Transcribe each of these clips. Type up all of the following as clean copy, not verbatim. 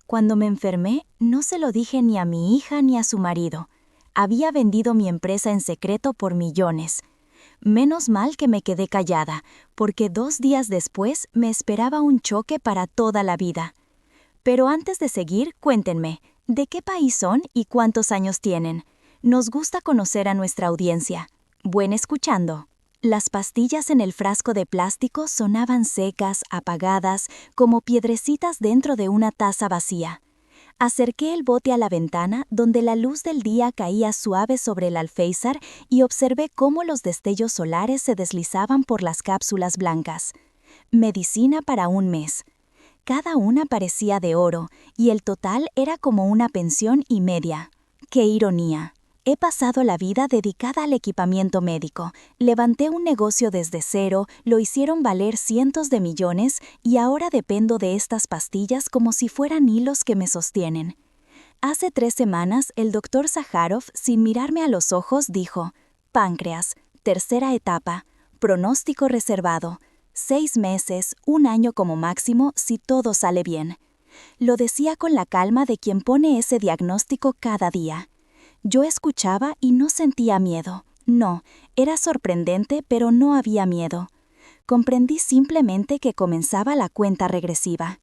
Cuando me enfermé, no se lo dije ni a mi hija ni a su marido. Había vendido mi empresa en secreto por millones. Menos mal que me quedé callada, porque 2 días después me esperaba un choque para toda la vida. Pero antes de seguir, cuéntenme, ¿de qué país son y cuántos años tienen? Nos gusta conocer a nuestra audiencia. Buen escuchando. Las pastillas en el frasco de plástico sonaban secas, apagadas, como piedrecitas dentro de una taza vacía. Acerqué el bote a la ventana, donde la luz del día caía suave sobre el alféizar, y observé cómo los destellos solares se deslizaban por las cápsulas blancas. Medicina para un mes. Cada una parecía de oro, y el total era como una pensión y media. ¡Qué ironía! He pasado la vida dedicada al equipamiento médico, levanté un negocio desde cero, lo hicieron valer cientos de millones y ahora dependo de estas pastillas como si fueran hilos que me sostienen. Hace 3 semanas, el doctor Zaharov, sin mirarme a los ojos, dijo: páncreas, tercera etapa, pronóstico reservado, 6 meses, 1 año como máximo si todo sale bien. Lo decía con la calma de quien pone ese diagnóstico cada día. Yo escuchaba y no sentía miedo. No, era sorprendente, pero no había miedo. Comprendí simplemente que comenzaba la cuenta regresiva.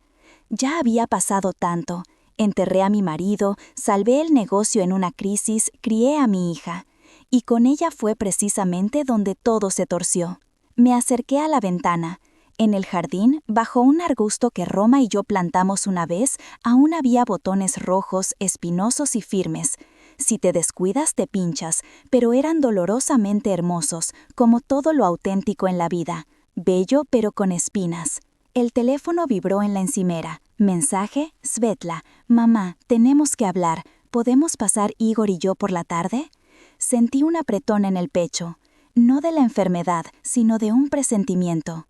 Ya había pasado tanto. Enterré a mi marido, salvé el negocio en una crisis, crié a mi hija. Y con ella fue precisamente donde todo se torció. Me acerqué a la ventana. En el jardín, bajo un arbusto que Roma y yo plantamos una vez, aún había botones rojos, espinosos y firmes. Si te descuidas te pinchas, pero eran dolorosamente hermosos, como todo lo auténtico en la vida, bello pero con espinas. El teléfono vibró en la encimera. Mensaje: Svetla, mamá, tenemos que hablar. ¿Podemos pasar Igor y yo por la tarde? Sentí un apretón en el pecho, no de la enfermedad, sino de un presentimiento.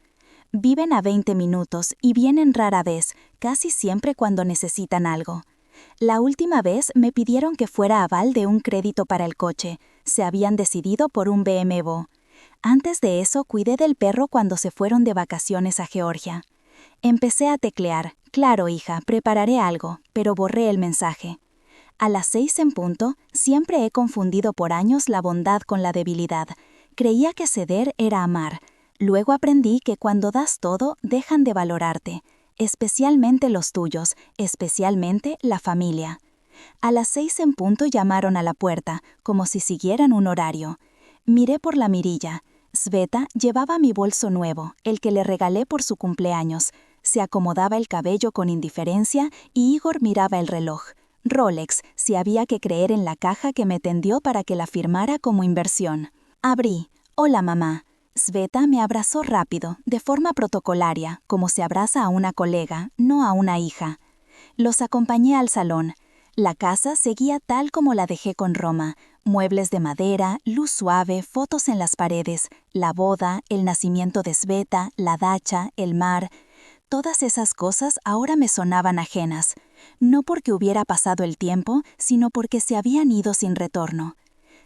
Viven a 20 minutos y vienen rara vez, casi siempre cuando necesitan algo. La última vez me pidieron que fuera aval de un crédito para el coche. Se habían decidido por un BMW. Antes de eso cuidé del perro cuando se fueron de vacaciones a Georgia. Empecé a teclear: claro, hija, prepararé algo, pero borré el mensaje. A las 6 en punto, siempre he confundido por años la bondad con la debilidad. Creía que ceder era amar. Luego aprendí que cuando das todo, dejan de valorarte. Especialmente los tuyos, especialmente la familia. A las 6 en punto llamaron a la puerta, como si siguieran un horario. Miré por la mirilla. Sveta llevaba mi bolso nuevo, el que le regalé por su cumpleaños. Se acomodaba el cabello con indiferencia y Igor miraba el reloj. Rolex, si había que creer en la caja que me tendió para que la firmara como inversión. Abrí. Hola, mamá. Sveta me abrazó rápido, de forma protocolaria, como se abraza a una colega, no a una hija. Los acompañé al salón. La casa seguía tal como la dejé con Roma: muebles de madera, luz suave, fotos en las paredes, la boda, el nacimiento de Sveta, la dacha, el mar. Todas esas cosas ahora me sonaban ajenas, no porque hubiera pasado el tiempo, sino porque se habían ido sin retorno.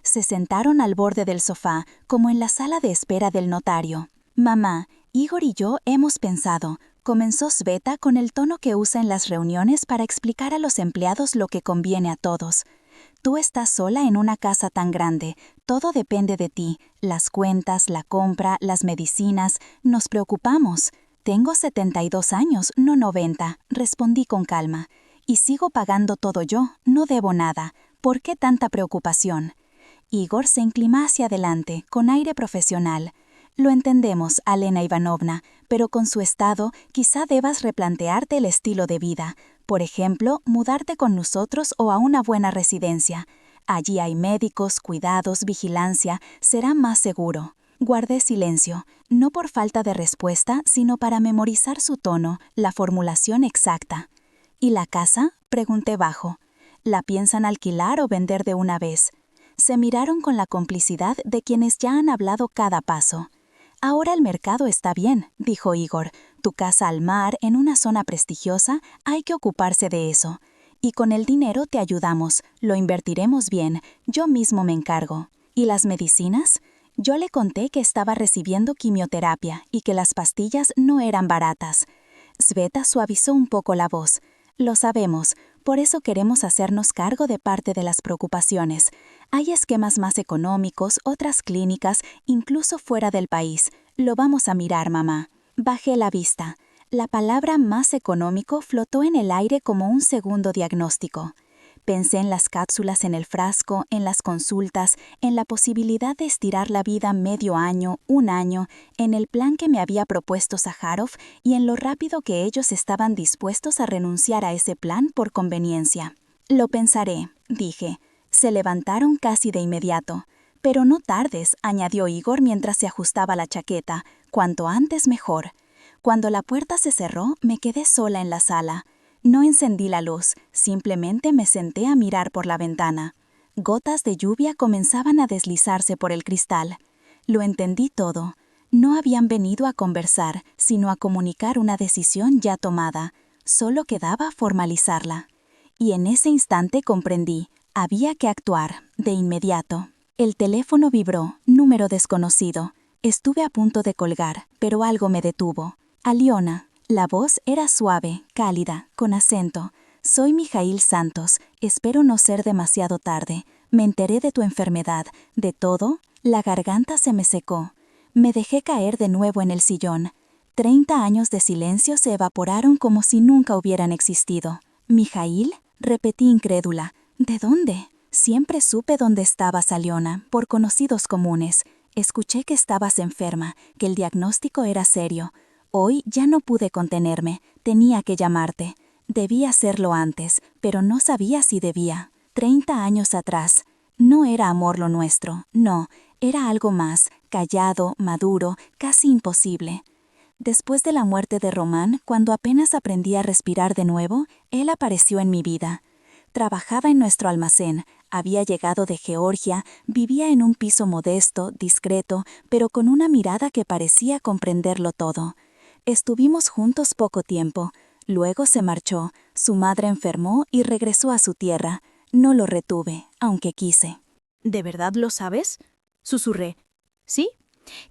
Se sentaron al borde del sofá, como en la sala de espera del notario. Mamá, Igor y yo hemos pensado, comenzó Sveta con el tono que usa en las reuniones para explicar a los empleados lo que conviene a todos. Tú estás sola en una casa tan grande, todo depende de ti, las cuentas, la compra, las medicinas, nos preocupamos. Tengo 72 años, no 90, respondí con calma. Y sigo pagando todo yo, no debo nada. ¿Por qué tanta preocupación? Igor se inclinó hacia adelante, con aire profesional. Lo entendemos, Alena Ivanovna, pero con su estado quizá debas replantearte el estilo de vida. Por ejemplo, mudarte con nosotros o a una buena residencia. Allí hay médicos, cuidados, vigilancia, será más seguro. Guardé silencio, no por falta de respuesta, sino para memorizar su tono, la formulación exacta. ¿Y la casa?, pregunté bajo. ¿La piensan alquilar o vender de una vez? Se miraron con la complicidad de quienes ya han hablado cada paso. Ahora el mercado está bien, dijo Igor. Tu casa al mar, en una zona prestigiosa, hay que ocuparse de eso. Y con el dinero te ayudamos, lo invertiremos bien, yo mismo me encargo. ¿Y las medicinas? Yo le conté que estaba recibiendo quimioterapia y que las pastillas no eran baratas. Sveta suavizó un poco la voz. Lo sabemos, por eso queremos hacernos cargo de parte de las preocupaciones. Hay esquemas más económicos, otras clínicas, incluso fuera del país. Lo vamos a mirar, mamá. Bajé la vista. La palabra más económico flotó en el aire como un segundo diagnóstico. Pensé en las cápsulas en el frasco, en las consultas, en la posibilidad de estirar la vida medio año, un año, en el plan que me había propuesto Sájarov y en lo rápido que ellos estaban dispuestos a renunciar a ese plan por conveniencia. Lo pensaré, dije. Se levantaron casi de inmediato. Pero no tardes, añadió Igor mientras se ajustaba la chaqueta. Cuanto antes mejor. Cuando la puerta se cerró, me quedé sola en la sala. No encendí la luz, simplemente me senté a mirar por la ventana. Gotas de lluvia comenzaban a deslizarse por el cristal. Lo entendí todo. No habían venido a conversar, sino a comunicar una decisión ya tomada. Solo quedaba formalizarla. Y en ese instante comprendí, había que actuar, de inmediato. El teléfono vibró, número desconocido. Estuve a punto de colgar, pero algo me detuvo. Aliona. La voz era suave, cálida, con acento. Soy Mijaíl Santos. Espero no ser demasiado tarde. Me enteré de tu enfermedad, de todo. La garganta se me secó. Me dejé caer de nuevo en el sillón. 30 años de silencio se evaporaron como si nunca hubieran existido. ¿Mijaíl? Repetí incrédula. ¿De dónde? Siempre supe dónde estabas, Aliona, por conocidos comunes. Escuché que estabas enferma, que el diagnóstico era serio. Hoy ya no pude contenerme, tenía que llamarte. Debía hacerlo antes, pero no sabía si debía. 30 años atrás. No era amor lo nuestro, no, era algo más, callado, maduro, casi imposible. Después de la muerte de Román, cuando apenas aprendí a respirar de nuevo, él apareció en mi vida. Trabajaba en nuestro almacén, había llegado de Georgia, vivía en un piso modesto, discreto, pero con una mirada que parecía comprenderlo todo. Estuvimos juntos poco tiempo. Luego se marchó, su madre enfermó y regresó a su tierra. No lo retuve, aunque quise. ¿De verdad lo sabes? Susurré. ¿Sí?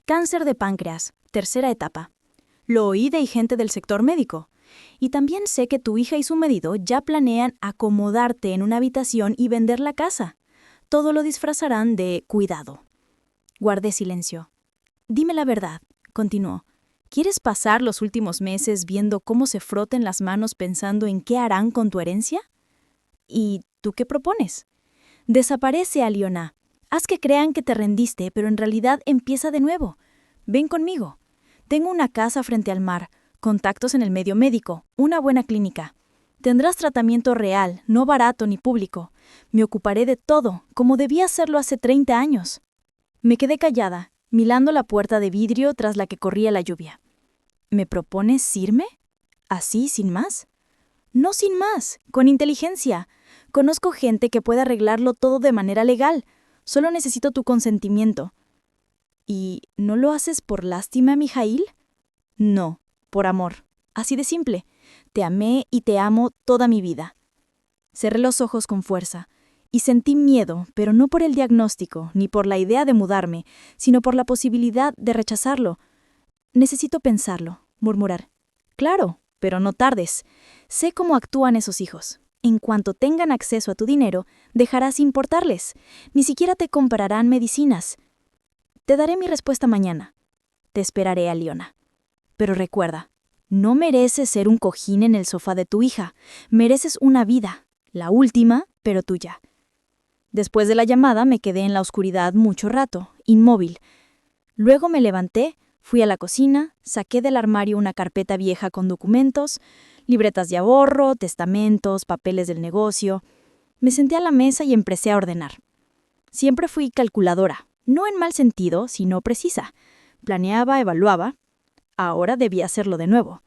Cáncer de páncreas, tercera etapa. Lo oí de gente del sector médico. Y también sé que tu hija y su marido ya planean acomodarte en una habitación y vender la casa. Todo lo disfrazarán de cuidado. Guardé silencio. Dime la verdad, continuó. ¿Quieres pasar los últimos meses viendo cómo se froten las manos pensando en qué harán con tu herencia? ¿Y tú qué propones? Desaparece, Aliona. Haz que crean que te rendiste, pero en realidad empieza de nuevo. Ven conmigo. Tengo una casa frente al mar, contactos en el medio médico, una buena clínica. Tendrás tratamiento real, no barato ni público. Me ocuparé de todo, como debía hacerlo hace 30 años. Me quedé callada, mirando la puerta de vidrio tras la que corría la lluvia. ¿Me propones irme? ¿Así, sin más? No sin más, con inteligencia. Conozco gente que puede arreglarlo todo de manera legal. Solo necesito tu consentimiento. ¿Y no lo haces por lástima, Mijaíl? No, por amor. Así de simple. Te amé y te amo toda mi vida. Cerré los ojos con fuerza y sentí miedo, pero no por el diagnóstico, ni por la idea de mudarme, sino por la posibilidad de rechazarlo. Necesito pensarlo, murmurar. Claro, pero no tardes. Sé cómo actúan esos hijos. En cuanto tengan acceso a tu dinero, dejarás importarles. Ni siquiera te comprarán medicinas. Te daré mi respuesta mañana. Te esperaré, Aliona. Pero recuerda, no mereces ser un cojín en el sofá de tu hija. Mereces una vida, la última, pero tuya. Después de la llamada me quedé en la oscuridad mucho rato, inmóvil. Luego me levanté, fui a la cocina, saqué del armario una carpeta vieja con documentos, libretas de ahorro, testamentos, papeles del negocio. Me senté a la mesa y empecé a ordenar. Siempre fui calculadora, no en mal sentido, sino precisa. Planeaba, evaluaba. Ahora debía hacerlo de nuevo.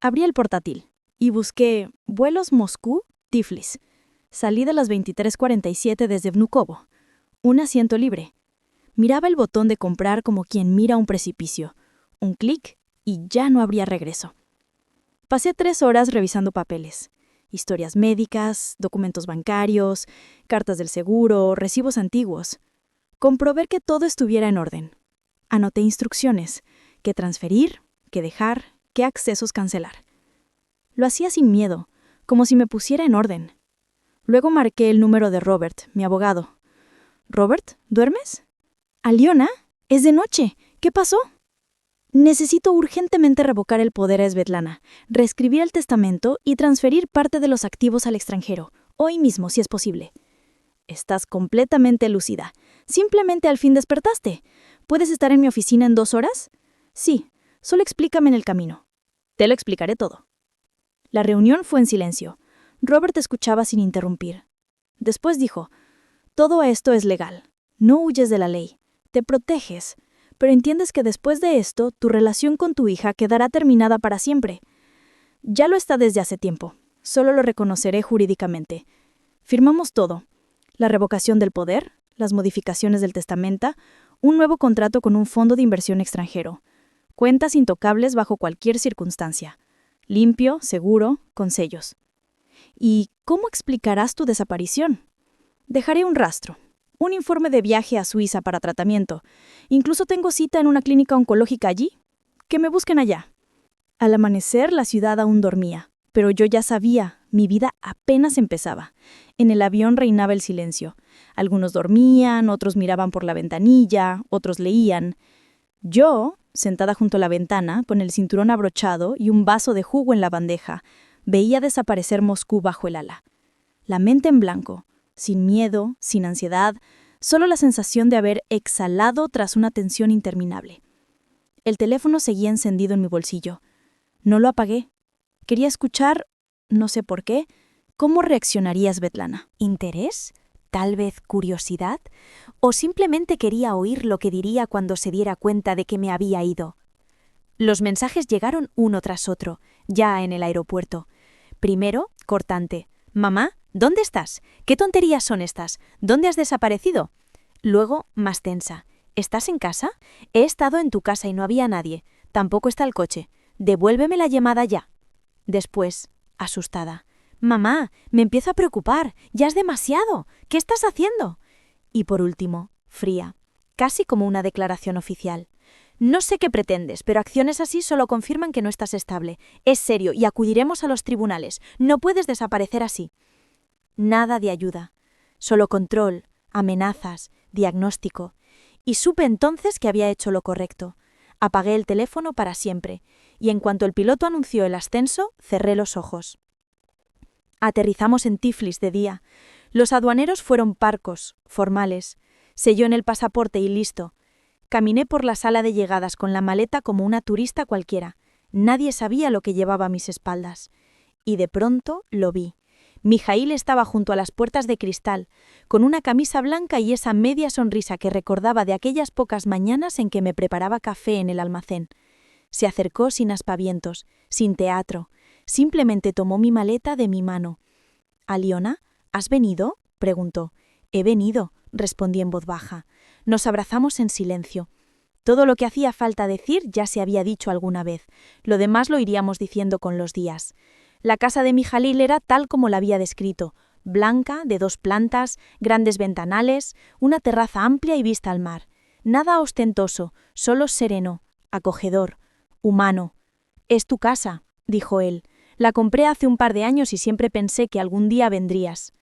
Abrí el portátil y busqué vuelos Moscú-Tiflis. Salí de las 23:47 desde Vnukovo. Un asiento libre. Miraba el botón de comprar como quien mira un precipicio. Un clic y ya no habría regreso. Pasé 3 horas revisando papeles. Historias médicas, documentos bancarios, cartas del seguro, recibos antiguos. Comprobé que todo estuviera en orden. Anoté instrucciones, qué transferir, qué dejar, qué accesos cancelar. Lo hacía sin miedo, como si me pusiera en orden. Luego marqué el número de Robert, mi abogado. «Robert, ¿duermes?» «Aliona, es de noche. ¿Qué pasó?» «Necesito urgentemente revocar el poder a Svetlana, reescribir el testamento y transferir parte de los activos al extranjero, hoy mismo, si es posible». «Estás completamente lúcida. Simplemente al fin despertaste. ¿Puedes estar en mi oficina en 2 horas?» «Sí, solo explícame en el camino». «Te lo explicaré todo». La reunión fue en silencio. Robert escuchaba sin interrumpir. Después dijo: «Todo esto es legal. No huyes de la ley. Te proteges. Pero entiendes que después de esto, tu relación con tu hija quedará terminada para siempre. Ya lo está desde hace tiempo. Solo lo reconoceré jurídicamente. Firmamos todo. La revocación del poder, las modificaciones del testamento, un nuevo contrato con un fondo de inversión extranjero. Cuentas intocables bajo cualquier circunstancia. Limpio, seguro, con sellos. ¿Y cómo explicarás tu desaparición? Dejaré un rastro. Un informe de viaje a Suiza para tratamiento. Incluso tengo cita en una clínica oncológica allí. Que me busquen allá». Al amanecer, la ciudad aún dormía, pero yo ya sabía, mi vida apenas empezaba. En el avión reinaba el silencio. Algunos dormían, otros miraban por la ventanilla, otros leían. Yo, sentada junto a la ventana, con el cinturón abrochado y un vaso de jugo en la bandeja, veía desaparecer Moscú bajo el ala. La mente en blanco, sin miedo, sin ansiedad, solo la sensación de haber exhalado tras una tensión interminable. El teléfono seguía encendido en mi bolsillo. No lo apagué. Quería escuchar, no sé por qué, cómo reaccionaría Svetlana. ¿Interés? ¿Tal vez curiosidad? ¿O simplemente quería oír lo que diría cuando se diera cuenta de que me había ido? Los mensajes llegaron uno tras otro, ya en el aeropuerto. Primero, cortante: «Mamá, ¿dónde estás? ¿Qué tonterías son estas? ¿Dónde has desaparecido?» Luego, más tensa: «¿Estás en casa? He estado en tu casa y no había nadie. Tampoco está el coche. Devuélveme la llamada ya». Después, asustada: «Mamá, me empiezo a preocupar. Ya es demasiado. ¿Qué estás haciendo?» Y por último, fría, casi como una declaración oficial: «No sé qué pretendes, pero acciones así solo confirman que no estás estable. Es serio y acudiremos a los tribunales. No puedes desaparecer así». Nada de ayuda. Solo control, amenazas, diagnóstico. Y supe entonces que había hecho lo correcto. Apagué el teléfono para siempre, y en cuanto el piloto anunció el ascenso, cerré los ojos. Aterrizamos en Tiflis de día. Los aduaneros fueron parcos, formales. Selló en el pasaporte y listo. Caminé por la sala de llegadas con la maleta como una turista cualquiera. Nadie sabía lo que llevaba a mis espaldas. Y de pronto lo vi. Mijaíl estaba junto a las puertas de cristal, con una camisa blanca y esa media sonrisa que recordaba de aquellas pocas mañanas en que me preparaba café en el almacén. Se acercó sin aspavientos, sin teatro. Simplemente tomó mi maleta de mi mano. «Aliona, ¿has venido?», preguntó. «He venido», respondí en voz baja. Nos abrazamos en silencio. Todo lo que hacía falta decir ya se había dicho alguna vez. Lo demás lo iríamos diciendo con los días. La casa de Mijaíl era tal como la había descrito: blanca, de 2 plantas, grandes ventanales, una terraza amplia y vista al mar. Nada ostentoso, solo sereno, acogedor, humano. «Es tu casa», dijo él. «La compré hace un par de años y siempre pensé que algún día vendrías».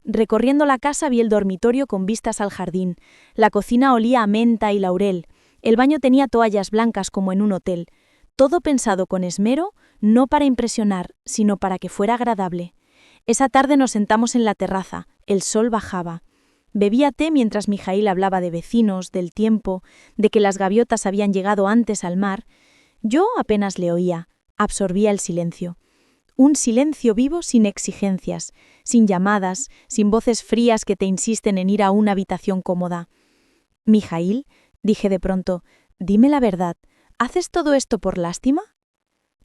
Recorriendo la casa vi el dormitorio con vistas al jardín. La cocina olía a menta y laurel. El baño tenía toallas blancas como en un hotel. Todo pensado con esmero, no para impresionar, sino para que fuera agradable. Esa tarde nos sentamos en la terraza. El sol bajaba. Bebía té mientras Mijaíl hablaba de vecinos, del tiempo, de que las gaviotas habían llegado antes al mar. Yo apenas le oía, absorbía el silencio. Un silencio vivo sin exigencias, sin llamadas, sin voces frías que te insisten en ir a una habitación cómoda. «Mijaíl», dije de pronto, «dime la verdad, ¿haces todo esto por lástima?»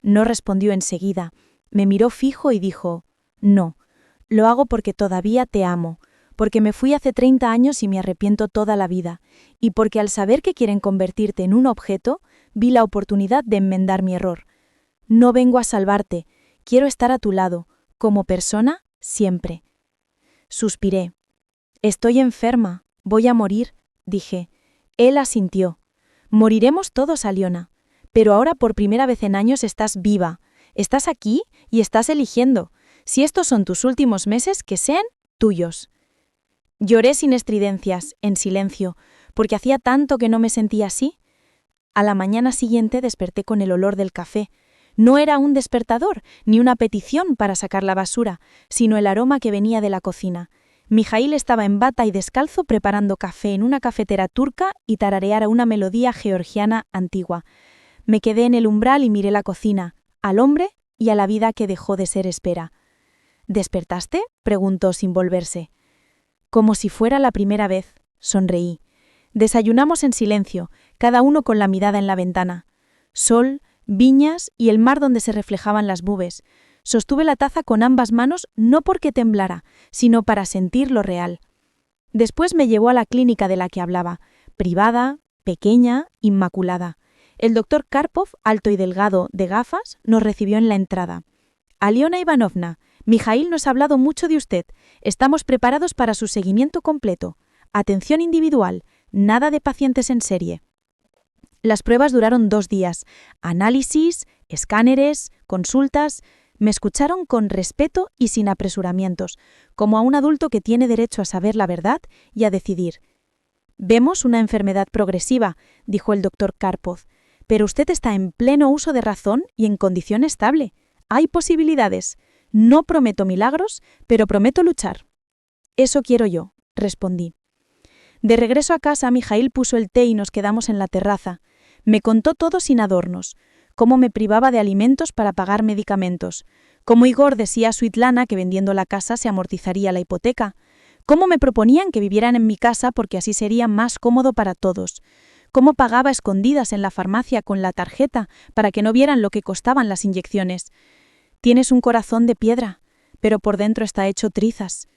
No respondió enseguida. Me miró fijo y dijo: «No, lo hago porque todavía te amo, porque me fui hace 30 años y me arrepiento toda la vida, y porque al saber que quieren convertirte en un objeto, vi la oportunidad de enmendar mi error. No vengo a salvarte, quiero estar a tu lado, como persona, siempre». Suspiré. «Estoy enferma, voy a morir», dije. Él asintió. «Moriremos todos, Aliona, pero ahora por primera vez en años estás viva, estás aquí y estás eligiendo. Si estos son tus últimos meses, que sean tuyos. Lloré sin estridencias, en silencio, porque hacía tanto que no me sentía así. A la mañana siguiente desperté con el olor del café. No era un despertador, ni una petición para sacar la basura, sino el aroma que venía de la cocina. Mijaíl estaba en bata y descalzo preparando café en una cafetera turca y tarareara una melodía georgiana antigua. Me quedé en el umbral y miré la cocina, al hombre y a la vida que dejó de ser espera. ¿Despertaste?, preguntó sin volverse. Como si fuera la primera vez, sonreí. Desayunamos en silencio, cada uno con la mirada en la ventana. Sol, viñas y el mar donde se reflejaban las nubes. Sostuve la taza con ambas manos no porque temblara, sino para sentir lo real. Después me llevó a la clínica de la que hablaba, privada, pequeña, inmaculada. El doctor Karpov, alto y delgado, de gafas, nos recibió en la entrada. Aliona Ivanovna, Mijaíl nos ha hablado mucho de usted. Estamos preparados para su seguimiento completo. Atención individual, nada de pacientes en serie. Las pruebas duraron 2 días. Análisis, escáneres, consultas. Me escucharon con respeto y sin apresuramientos, como a un adulto que tiene derecho a saber la verdad y a decidir. Vemos una enfermedad progresiva, dijo el doctor Karpov, pero usted está en pleno uso de razón y en condición estable. Hay posibilidades. No prometo milagros, pero prometo luchar. Eso quiero yo, respondí. De regreso a casa, Mijaíl puso el té y nos quedamos en la terraza. Me contó todo sin adornos. Cómo me privaba de alimentos para pagar medicamentos. Cómo Igor decía a Svitlana que vendiendo la casa se amortizaría la hipoteca. Cómo me proponían que vivieran en mi casa porque así sería más cómodo para todos. Cómo pagaba a escondidas en la farmacia con la tarjeta para que no vieran lo que costaban las inyecciones. Tienes un corazón de piedra, pero por dentro está hecho trizas.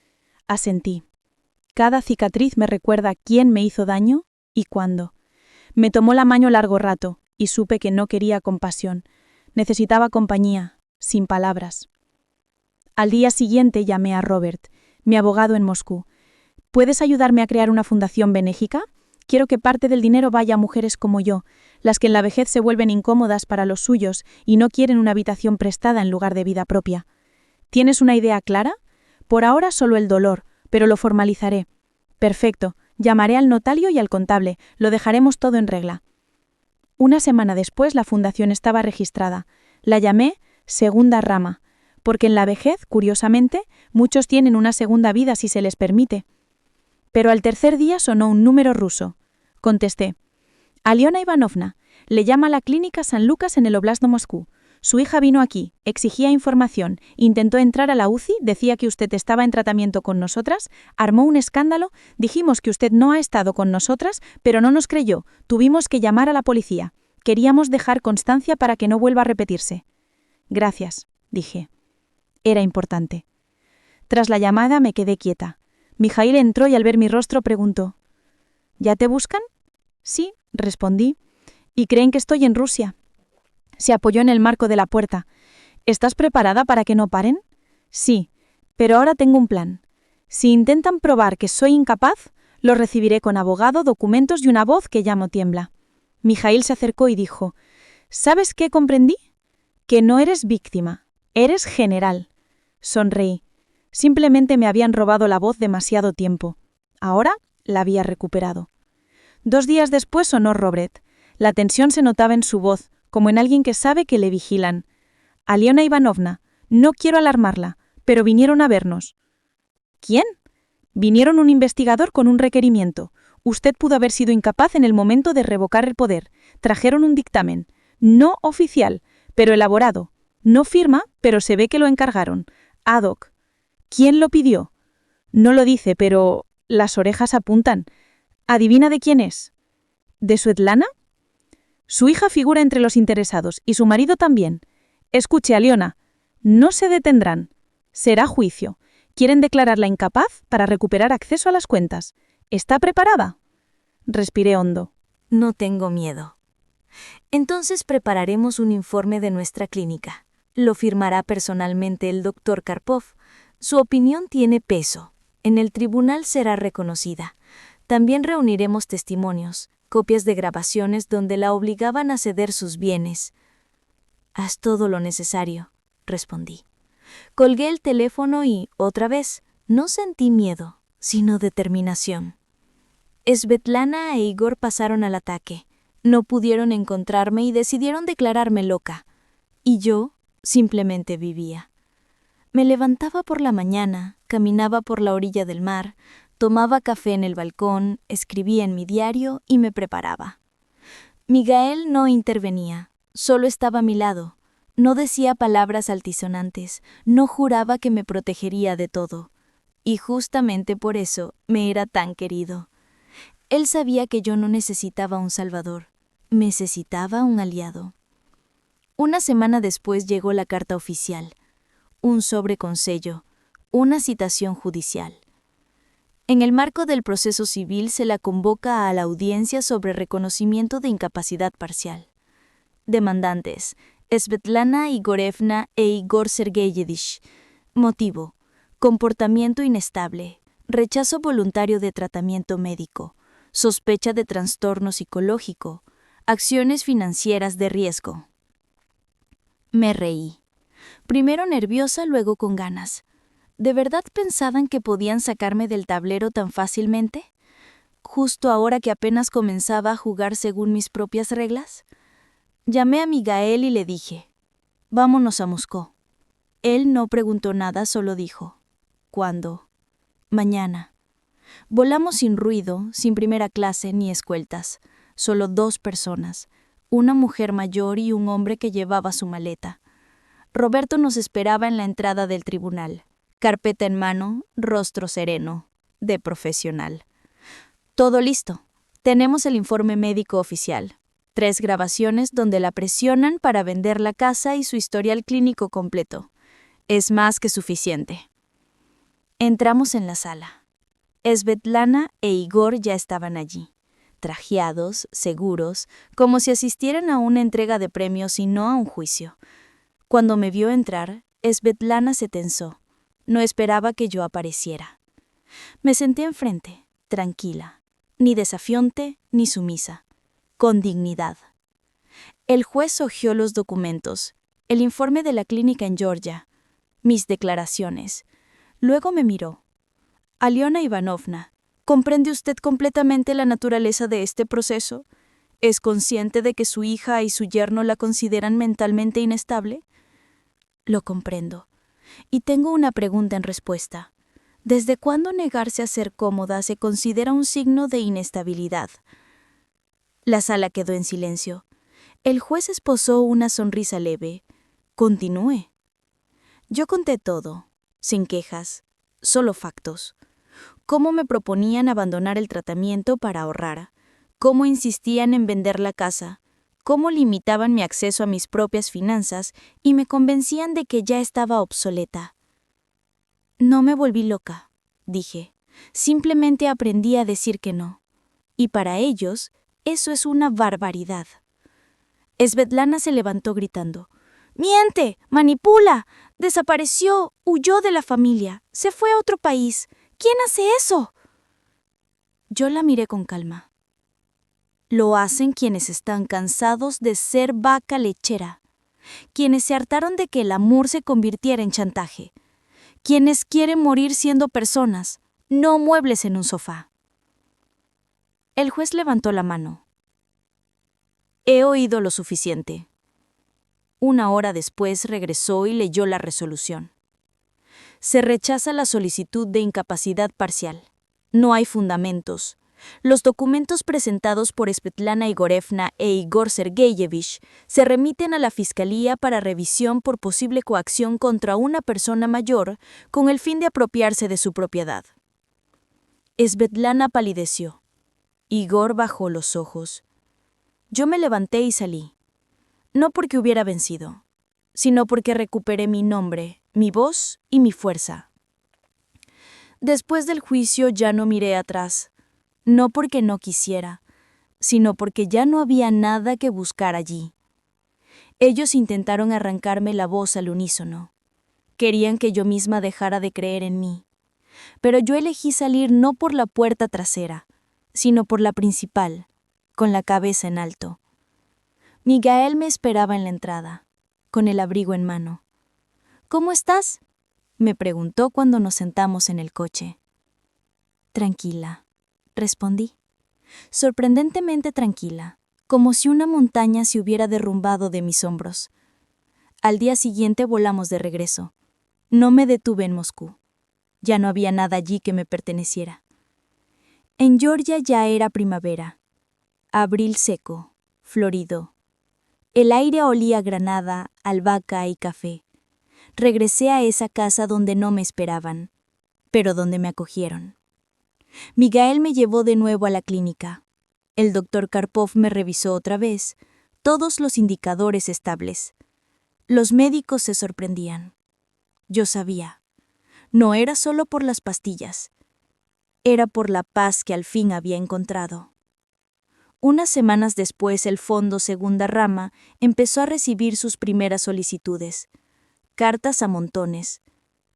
Asentí. Cada cicatriz me recuerda quién me hizo daño y cuándo. Me tomó la mano largo rato y supe que no quería compasión. Necesitaba compañía, sin palabras. Al día siguiente llamé a Robert, mi abogado en Moscú. ¿Puedes ayudarme a crear una fundación benéfica? Quiero que parte del dinero vaya a mujeres como yo, las que en la vejez se vuelven incómodas para los suyos y no quieren una habitación prestada en lugar de vida propia. ¿Tienes una idea clara? Por ahora solo el dolor, pero lo formalizaré. Perfecto, llamaré al notario y al contable, lo dejaremos todo en regla. Una semana después la fundación estaba registrada. La llamé Segunda Rama, porque en la vejez, curiosamente, muchos tienen una segunda vida si se les permite. Pero al tercer día sonó un número ruso. Contesté. Aliona Ivanovna, le llama a la clínica San Lucas en el Oblast de Moscú. Su hija vino aquí, exigía información, intentó entrar a la UCI, decía que usted estaba en tratamiento con nosotras, armó un escándalo, dijimos que usted no ha estado con nosotras, pero no nos creyó, tuvimos que llamar a la policía. Queríamos dejar constancia para que no vuelva a repetirse. Gracias, dije. Era importante. Tras la llamada me quedé quieta. Mijaíl entró y al ver mi rostro preguntó. ¿Ya te buscan? Sí, respondí. ¿Y creen que estoy en Rusia? Se apoyó en el marco de la puerta. ¿Estás preparada para que no paren? Sí, pero ahora tengo un plan. Si intentan probar que soy incapaz, lo recibiré con abogado, documentos y una voz que ya no tiembla. Mijaíl se acercó y dijo, ¿sabes qué comprendí? Que no eres víctima, eres general. Sonreí. Simplemente me habían robado la voz demasiado tiempo. Ahora la había recuperado. 2 días después sonó Robert. La tensión se notaba en su voz, como en alguien que sabe que le vigilan. Aliona Ivanovna, no quiero alarmarla, pero vinieron a vernos. ¿Quién? Vinieron un investigador con un requerimiento. Usted pudo haber sido incapaz en el momento de revocar el poder. Trajeron un dictamen. No oficial, pero elaborado. No firma, pero se ve que lo encargaron. Ad hoc. ¿Quién lo pidió? No lo dice, pero las orejas apuntan. ¿Adivina de quién es? ¿De Svitlana? Su hija figura entre los interesados y su marido también. Escuche, Aliona, no se detendrán. Será juicio. Quieren declararla incapaz para recuperar acceso a las cuentas. ¿Está preparada? Respiré hondo. No tengo miedo. Entonces prepararemos un informe de nuestra clínica. Lo firmará personalmente el doctor Karpov. Su opinión tiene peso. En el tribunal será reconocida. También reuniremos testimonios, copias de grabaciones donde la obligaban a ceder sus bienes. Haz todo lo necesario, respondí. Colgué el teléfono y, otra vez, no sentí miedo, sino determinación. Svetlana e Igor pasaron al ataque. No pudieron encontrarme y decidieron declararme loca. Y yo simplemente vivía. Me levantaba por la mañana, caminaba por la orilla del mar, tomaba café en el balcón, escribía en mi diario y me preparaba. Miguel no intervenía, solo estaba a mi lado. No decía palabras altisonantes, no juraba que me protegería de todo. Y justamente por eso me era tan querido. Él sabía que yo no necesitaba un salvador, necesitaba un aliado. Una semana después llegó la carta oficial, un sobre con sello, una citación judicial. En el marco del proceso civil se la convoca a la audiencia sobre reconocimiento de incapacidad parcial. Demandantes: Svetlana Igorevna e Igor Sergeyevich. Motivo: comportamiento inestable, rechazo voluntario de tratamiento médico, sospecha de trastorno psicológico, acciones financieras de riesgo. Me reí. Primero nerviosa, luego con ganas. ¿De verdad pensaban que podían sacarme del tablero tan fácilmente? ¿Justo ahora que apenas comenzaba a jugar según mis propias reglas? Llamé a Miguel y le dije: vámonos a Moscú. Él no preguntó nada, solo dijo: ¿cuándo? Mañana. Volamos sin ruido, sin primera clase ni escoltas. Solo 2 personas, una mujer mayor y un hombre que llevaba su maleta. Roberto nos esperaba en la entrada del tribunal, carpeta en mano, rostro sereno, de profesional. Todo listo. Tenemos el informe médico oficial. 3 grabaciones donde la presionan para vender la casa y su historial clínico completo. Es más que suficiente. Entramos en la sala. Svetlana e Igor ya estaban allí, trajeados, seguros, como si asistieran a una entrega de premios y no a un juicio. Cuando me vio entrar, Svetlana se tensó. No esperaba que yo apareciera. Me senté enfrente, tranquila, ni desafiante ni sumisa, con dignidad. El juez hojeó los documentos, el informe de la clínica en Georgia, mis declaraciones. Luego me miró. Aliona Ivanovna, ¿comprende usted completamente la naturaleza de este proceso? ¿Es consciente de que su hija y su yerno la consideran mentalmente inestable? Lo comprendo. Y tengo una pregunta en respuesta. ¿Desde cuándo negarse a ser cómoda se considera un signo de inestabilidad? La sala quedó en silencio. El juez esbozó una sonrisa leve. Continúe. Yo conté todo, sin quejas, solo factos. Cómo me proponían abandonar el tratamiento para ahorrar, cómo insistían en vender la casa, cómo limitaban mi acceso a mis propias finanzas y me convencían de que ya estaba obsoleta. No me volví loca, dije. Simplemente aprendí a decir que no. Y para ellos, eso es una barbaridad. Svetlana se levantó gritando: ¡miente! ¡Manipula! Desapareció, huyó de la familia, se fue a otro país. ¿Quién hace eso? Yo la miré con calma. Lo hacen quienes están cansados de ser vaca lechera, quienes se hartaron de que el amor se convirtiera en chantaje, quienes quieren morir siendo personas, no muebles en un sofá. El juez levantó la mano. He oído lo suficiente. 1 hora después regresó y leyó la resolución. Se rechaza la solicitud de incapacidad parcial. No hay fundamentos. Los documentos presentados por Svetlana Igorevna e Igor Sergeyevich se remiten a la Fiscalía para revisión por posible coacción contra una persona mayor con el fin de apropiarse de su propiedad. Svetlana palideció. Igor bajó los ojos. Yo me levanté y salí. No porque hubiera vencido, sino porque recuperé mi nombre, mi voz y mi fuerza. Después del juicio ya no miré atrás, no porque no quisiera, sino porque ya no había nada que buscar allí. Ellos intentaron arrancarme la voz al unísono. Querían que yo misma dejara de creer en mí. Pero yo elegí salir no por la puerta trasera, sino por la principal, con la cabeza en alto. Miguel me esperaba en la entrada, con el abrigo en mano. ¿Cómo estás?, me preguntó cuando nos sentamos en el coche. Tranquila, respondí. Sorprendentemente tranquila, como si una montaña se hubiera derrumbado de mis hombros. Al día siguiente volamos de regreso. No me detuve en Moscú. Ya no había nada allí que me perteneciera. En Georgia ya era primavera. Abril seco, florido. El aire olía a granada, albahaca y café. Regresé a esa casa donde no me esperaban, pero donde me acogieron. Miguel me llevó de nuevo a la clínica. El doctor Karpov me revisó otra vez, todos los indicadores estables. Los médicos se sorprendían. Yo sabía. No era solo por las pastillas. Era por la paz que al fin había encontrado. Unas semanas después, el Fondo Segunda Rama empezó a recibir sus primeras solicitudes. Cartas a montones.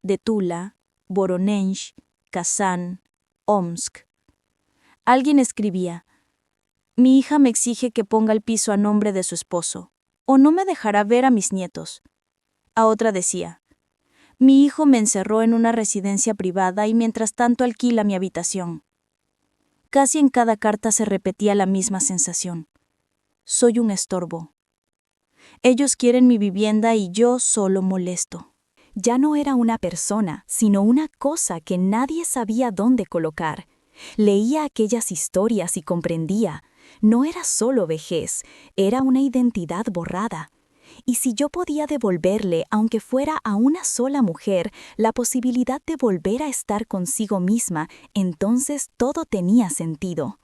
De Tula, Voronezh, Kazán, Omsk. Alguien escribía: mi hija me exige que ponga el piso a nombre de su esposo, o no me dejará ver a mis nietos. A otra decía: mi hijo me encerró en una residencia privada y mientras tanto alquila mi habitación. Casi en cada carta se repetía la misma sensación. Soy un estorbo. Ellos quieren mi vivienda y yo solo molesto. Ya no era una persona, sino una cosa que nadie sabía dónde colocar. Leía aquellas historias y comprendía. No era solo vejez, era una identidad borrada. Y si yo podía devolverle, aunque fuera a una sola mujer, la posibilidad de volver a estar consigo misma, entonces todo tenía sentido.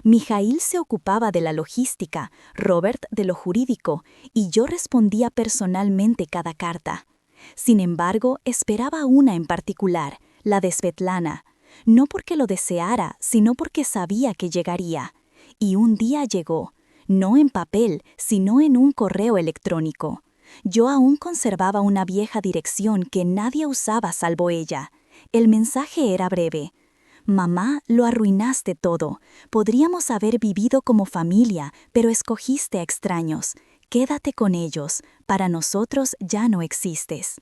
Mijaíl se ocupaba de la logística, Robert de lo jurídico, y yo respondía personalmente cada carta. Sin embargo, esperaba una en particular, la de Svetlana, no porque lo deseara, sino porque sabía que llegaría. Y un día llegó. No en papel, sino en un correo electrónico. Yo aún conservaba una vieja dirección que nadie usaba salvo ella. El mensaje era breve. Mamá, lo arruinaste todo. Podríamos haber vivido como familia, pero escogiste a extraños. Quédate con ellos. Para nosotros ya no existes.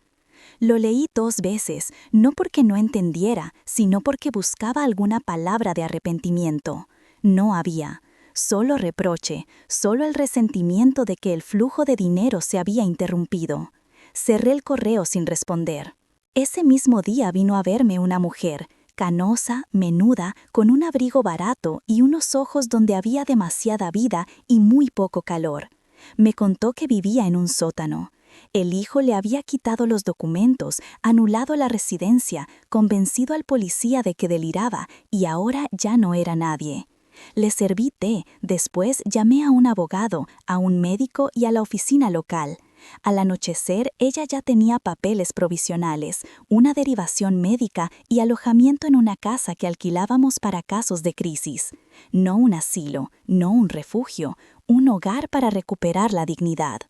Lo leí 2 veces, no porque no entendiera, sino porque buscaba alguna palabra de arrepentimiento. No había. Solo reproche, solo el resentimiento de que el flujo de dinero se había interrumpido. Cerré el correo sin responder. Ese mismo día vino a verme una mujer, canosa, menuda, con un abrigo barato y unos ojos donde había demasiada vida y muy poco calor. Me contó que vivía en un sótano. El hijo le había quitado los documentos, anulado la residencia, convencido al policía de que deliraba y ahora ya no era nadie. Le serví té, después llamé a un abogado, a un médico y a la oficina local. Al anochecer, ella ya tenía papeles provisionales, una derivación médica y alojamiento en una casa que alquilábamos para casos de crisis. No un asilo, no un refugio, un hogar para recuperar la dignidad.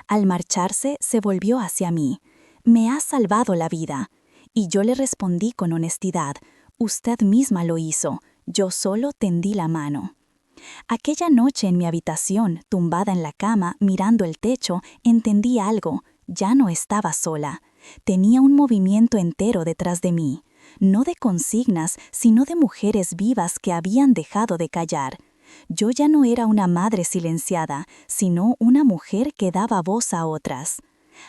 Al marcharse, se volvió hacia mí. «Me ha salvado la vida». Y yo le respondí con honestidad: «Usted misma lo hizo. Yo solo tendí la mano». Aquella noche en mi habitación, tumbada en la cama, mirando el techo, entendí algo. Ya no estaba sola. Tenía un movimiento entero detrás de mí. No de consignas, sino de mujeres vivas que habían dejado de callar. Yo ya no era una madre silenciada, sino una mujer que daba voz a otras.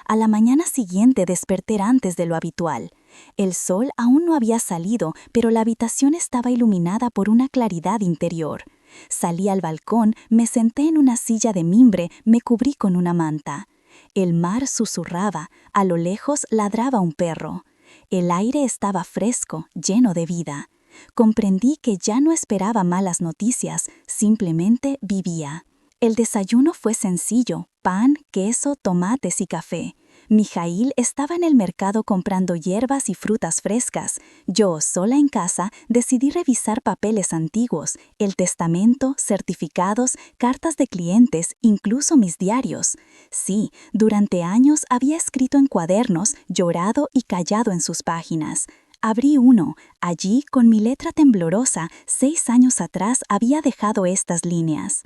A la mañana siguiente desperté antes de lo habitual. El sol aún no había salido, pero la habitación estaba iluminada por una claridad interior. Salí al balcón, me senté en una silla de mimbre, me cubrí con una manta. El mar susurraba, a lo lejos ladraba un perro. El aire estaba fresco, lleno de vida. Comprendí que ya no esperaba malas noticias, simplemente vivía. El desayuno fue sencillo: pan, queso, tomates y café. Mijaíl estaba en el mercado comprando hierbas y frutas frescas. Yo, sola en casa, decidí revisar papeles antiguos, el testamento, certificados, cartas de clientes, incluso mis diarios. Sí, durante años había escrito en cuadernos, llorado y callado en sus páginas. Abrí uno. Allí, con mi letra temblorosa, 6 años atrás había dejado estas líneas: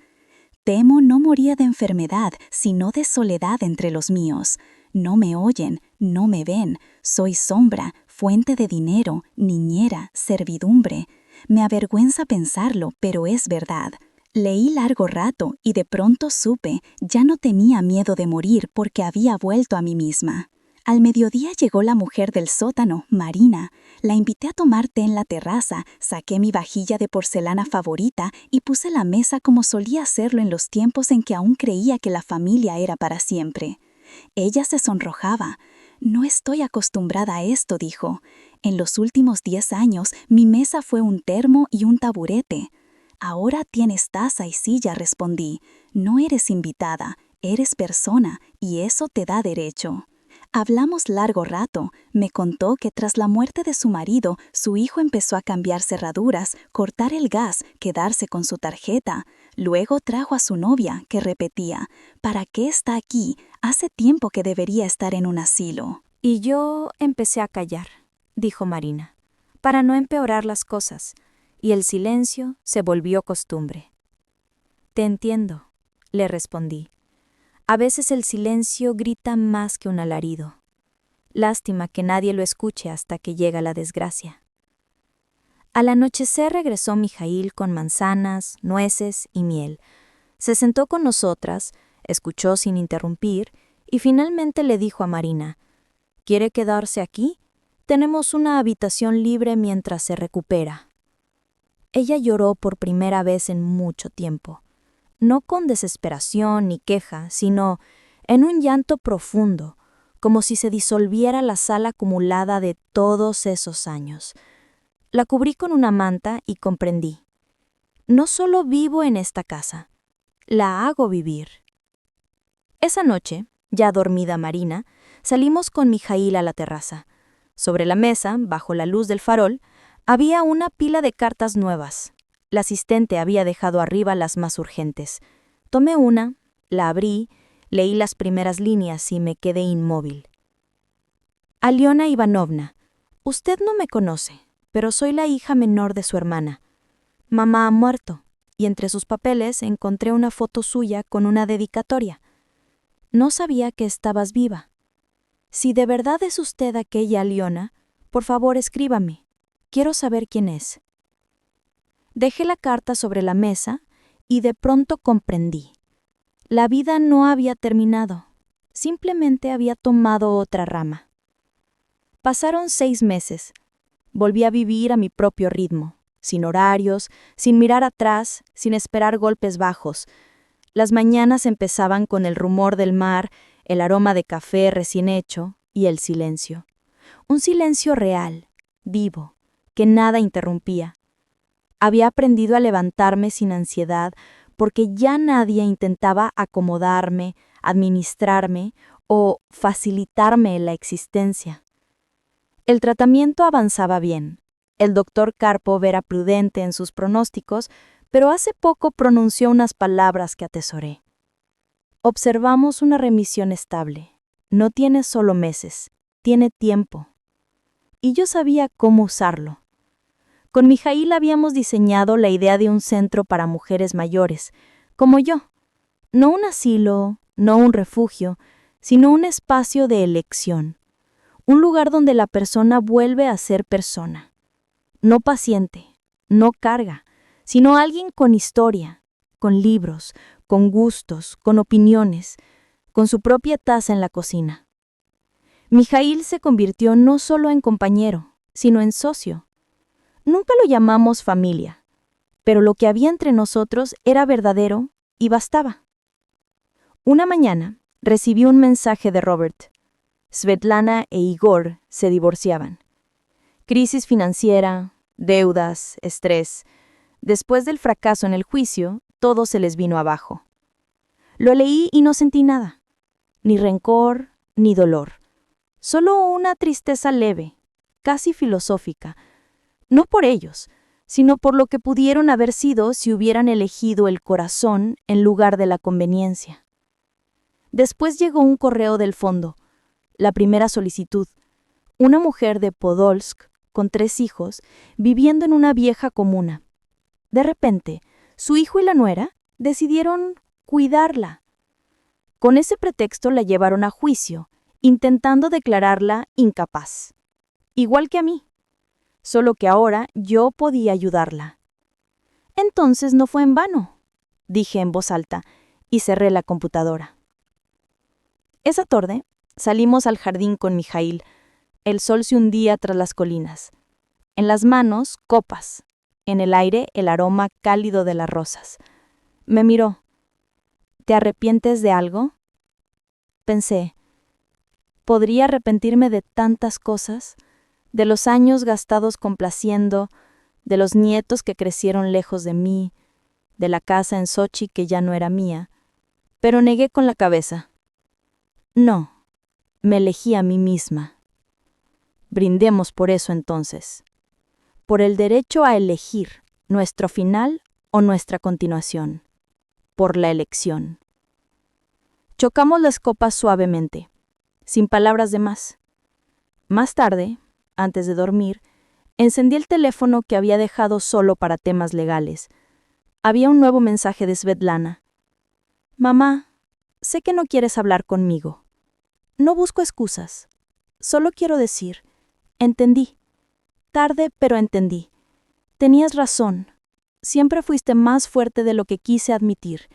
«Temo no moría de enfermedad, sino de soledad entre los míos. No me oyen, no me ven. Soy sombra, fuente de dinero, niñera, servidumbre. Me avergüenza pensarlo, pero es verdad. Leí largo rato y de pronto supe, ya no tenía miedo de morir porque había vuelto a mí misma. Al mediodía llegó la mujer del sótano, Marina. La invité a tomar té en la terraza, saqué mi vajilla de porcelana favorita y puse la mesa como solía hacerlo en los tiempos en que aún creía que la familia era para siempre. Ella se sonrojaba. «No estoy acostumbrada a esto», dijo. «En los últimos 10 años mi mesa fue un termo y un taburete». «Ahora tienes taza y silla», respondí. «No eres invitada, eres persona y eso te da derecho». Hablamos largo rato. Me contó que tras la muerte de su marido, su hijo empezó a cambiar cerraduras, cortar el gas, quedarse con su tarjeta. Luego trajo a su novia, que repetía, «¿Para qué está aquí? Hace tiempo que debería estar en un asilo». Y yo empecé a callar, dijo Marina, para no empeorar las cosas, y el silencio se volvió costumbre. «Te entiendo», le respondí. A veces el silencio grita más que un alarido. Lástima que nadie lo escuche hasta que llega la desgracia. Al anochecer regresó Mijaíl con manzanas, nueces y miel. Se sentó con nosotras, escuchó sin interrumpir y finalmente le dijo a Marina, «¿Quiere quedarse aquí? Tenemos una habitación libre mientras se recupera». Ella lloró por primera vez en mucho tiempo. No con desesperación ni queja, sino en un llanto profundo, como si se disolviera la sal acumulada de todos esos años. La cubrí con una manta y comprendí. No solo vivo en esta casa, la hago vivir. Esa noche, ya dormida Marina, salimos con Mijaíl a la terraza. Sobre la mesa, bajo la luz del farol, había una pila de cartas nuevas. La asistente había dejado arriba las más urgentes. Tomé una, la abrí, leí las primeras líneas y me quedé inmóvil. «Aliona Ivanovna, usted no me conoce, pero soy la hija menor de su hermana. Mamá ha muerto, y entre sus papeles encontré una foto suya con una dedicatoria. No sabía que estabas viva. Si de verdad es usted aquella Aliona, por favor escríbame. Quiero saber quién es». Dejé la carta sobre la mesa y de pronto comprendí. La vida no había terminado, simplemente había tomado otra rama. Pasaron 6 meses. Volví a vivir a mi propio ritmo, sin horarios, sin mirar atrás, sin esperar golpes bajos. Las mañanas empezaban con el rumor del mar, el aroma de café recién hecho y el silencio. Un silencio real, vivo, que nada interrumpía. Había aprendido a levantarme sin ansiedad porque ya nadie intentaba acomodarme, administrarme o facilitarme la existencia. El tratamiento avanzaba bien. El doctor Karpov era prudente en sus pronósticos, pero hace poco pronunció unas palabras que atesoré. «Observamos una remisión estable. No tiene solo meses, tiene tiempo». Y yo sabía cómo usarlo. Con Mijaíl habíamos diseñado la idea de un centro para mujeres mayores, como yo. No un asilo, no un refugio, sino un espacio de elección. Un lugar donde la persona vuelve a ser persona. No paciente, no carga, sino alguien con historia, con libros, con gustos, con opiniones, con su propia taza en la cocina. Mijaíl se convirtió no solo en compañero, sino en socio. Nunca lo llamamos familia, pero lo que había entre nosotros era verdadero y bastaba. Una mañana recibí un mensaje de Robert. Svetlana e Igor se divorciaban. Crisis financiera, deudas, estrés. Después del fracaso en el juicio, todo se les vino abajo. Lo leí y no sentí nada, ni rencor, ni dolor. Solo una tristeza leve, casi filosófica. No por ellos, sino por lo que pudieron haber sido si hubieran elegido el corazón en lugar de la conveniencia. Después llegó un correo del fondo, la primera solicitud. Una mujer de Podolsk, con 3 hijos, viviendo en una vieja comuna. De repente, su hijo y la nuera decidieron cuidarla. Con ese pretexto la llevaron a juicio intentando declararla incapaz. Igual que a mí, solo que ahora yo podía ayudarla. Entonces no fue en vano, dije en voz alta, y cerré la computadora. Esa tarde salimos al jardín con Mijail. El sol se hundía tras las colinas. En las manos, copas. En el aire, el aroma cálido de las rosas. Me miró. ¿Te arrepientes de algo? Pensé. ¿Podría arrepentirme de tantas cosas? De los años gastados complaciendo, de los nietos que crecieron lejos de mí, de la casa en Sochi que ya no era mía. Pero negué con la cabeza. No, me elegí a mí misma. Brindemos por eso entonces. Por el derecho a elegir nuestro final o nuestra continuación. Por la elección. Chocamos las copas suavemente, sin palabras de más. Más tarde, antes de dormir, encendí el teléfono que había dejado solo para temas legales. Había un nuevo mensaje de Svetlana. Mamá, sé que no quieres hablar conmigo. No busco excusas. Solo quiero decir, entendí. Tarde, pero entendí. Tenías razón. Siempre fuiste más fuerte de lo que quise admitir.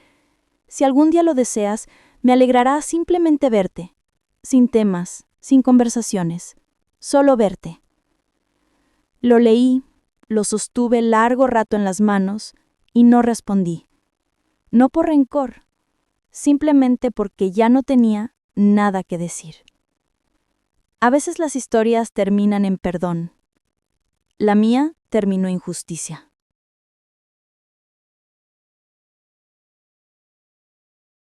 Si algún día lo deseas, me alegrará simplemente verte. Sin temas, sin conversaciones. Solo verte. Lo leí, lo sostuve largo rato en las manos y no respondí. No por rencor, simplemente porque ya no tenía nada que decir. A veces las historias terminan en perdón. La mía terminó en justicia.